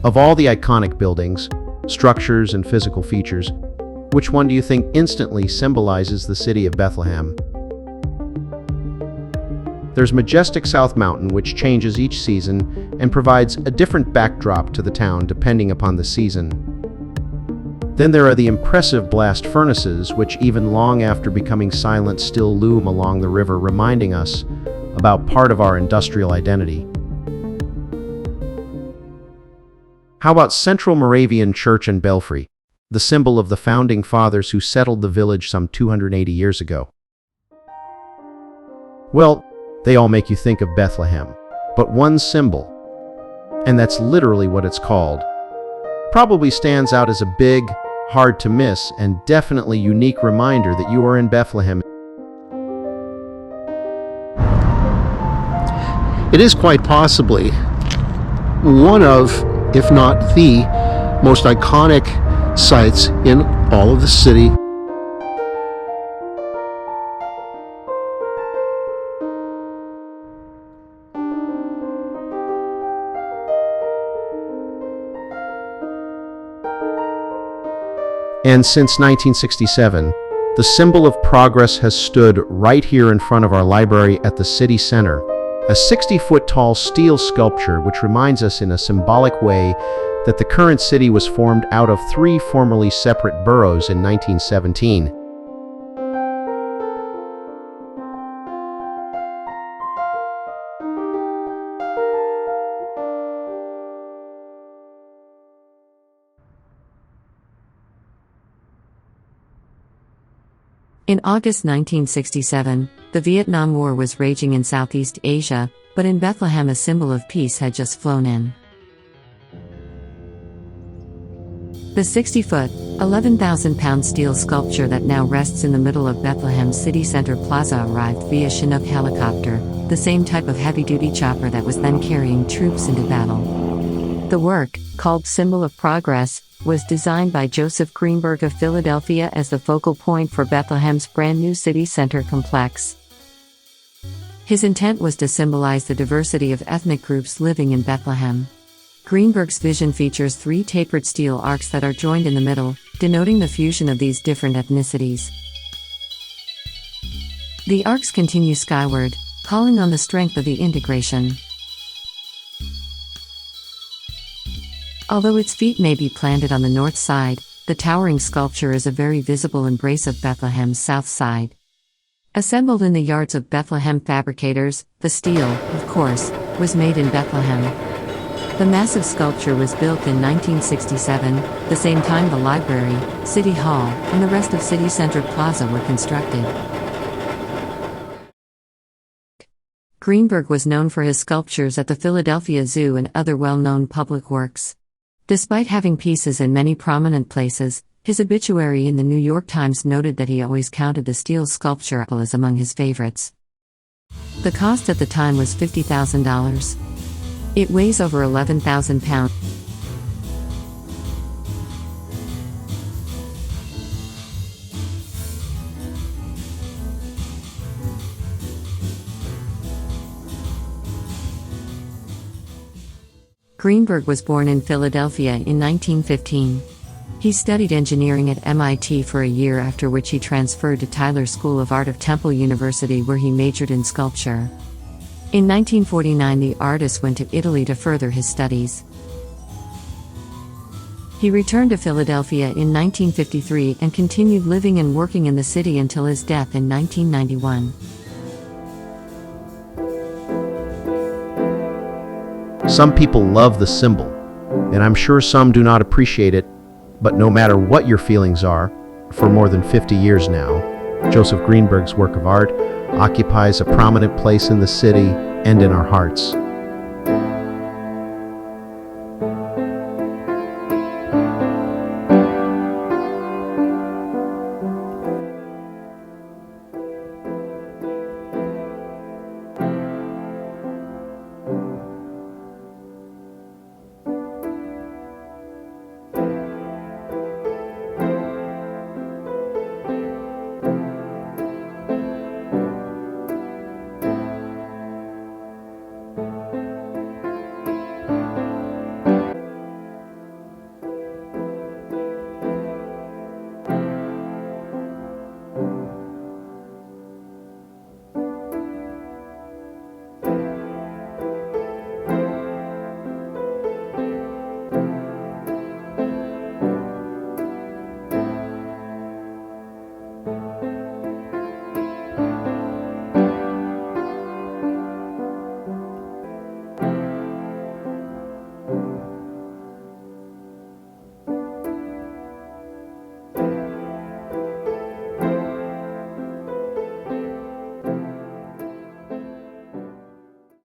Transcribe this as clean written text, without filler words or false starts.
Of all the iconic buildings, structures, and physical features, which one do you think instantly symbolizes the city of Bethlehem? There's majestic South Mountain, which changes each season and provides a different backdrop to the town depending upon the season. Then there are the impressive blast furnaces, which even long after becoming silent still loom along the river, reminding us about part of our industrial identity. How about Central Moravian Church and Belfry, the symbol of the founding fathers who settled the village some 280 years ago? Well, they all make you think of Bethlehem, but one symbol, and that's literally what it's called, probably stands out as a big, hard to miss, and definitely unique reminder that you are in Bethlehem. It is quite possibly one of, if not the, most iconic sites in all of the city. And since 1967, the symbol of progress has stood right here in front of our library at the city center, a 60-foot-tall steel sculpture which reminds us in a symbolic way that the current city was formed out of 3 formerly separate boroughs in 1917. In August 1967, the Vietnam War was raging in Southeast Asia, but in Bethlehem a symbol of peace had just flown in. The 60-foot, 11,000-pound steel sculpture that now rests in the middle of Bethlehem City Center Plaza arrived via Chinook helicopter, the same type of heavy-duty chopper that was then carrying troops into battle. The work, called Symbol of Progress, was designed by Joseph Greenberg of Philadelphia as the focal point for Bethlehem's brand new city center complex. His intent was to symbolize the diversity of ethnic groups living in Bethlehem. Greenberg's vision features 3 tapered steel arcs that are joined in the middle, denoting the fusion of these different ethnicities. The arcs continue skyward, calling on the strength of the integration. Although its feet may be planted on the north side, the towering sculpture is a very visible embrace of Bethlehem's south side. Assembled in the yards of Bethlehem fabricators, the steel, of course, was made in Bethlehem. The massive sculpture was built in 1967, the same time the library, City Hall, and the rest of City Center Plaza were constructed. Greenberg was known for his sculptures at the Philadelphia Zoo and other well-known public works. Despite having pieces in many prominent places, his obituary in the New York Times noted that he always counted the steel sculpture as among his favorites. The cost at the time was $50,000. It weighs over 11,000 pounds. Greenberg was born in Philadelphia in 1915. He studied engineering at MIT for a year, after which he transferred to Tyler School of Art of Temple University, where he majored in sculpture. In 1949, the artist went to Italy to further his studies. He returned to Philadelphia in 1953 and continued living and working in the city until his death in 1991. Some people love the symbol, and I'm sure some do not appreciate it, but no matter what your feelings are, for more than 50 years now, Joseph Greenberg's work of art occupies a prominent place in the city and in our hearts.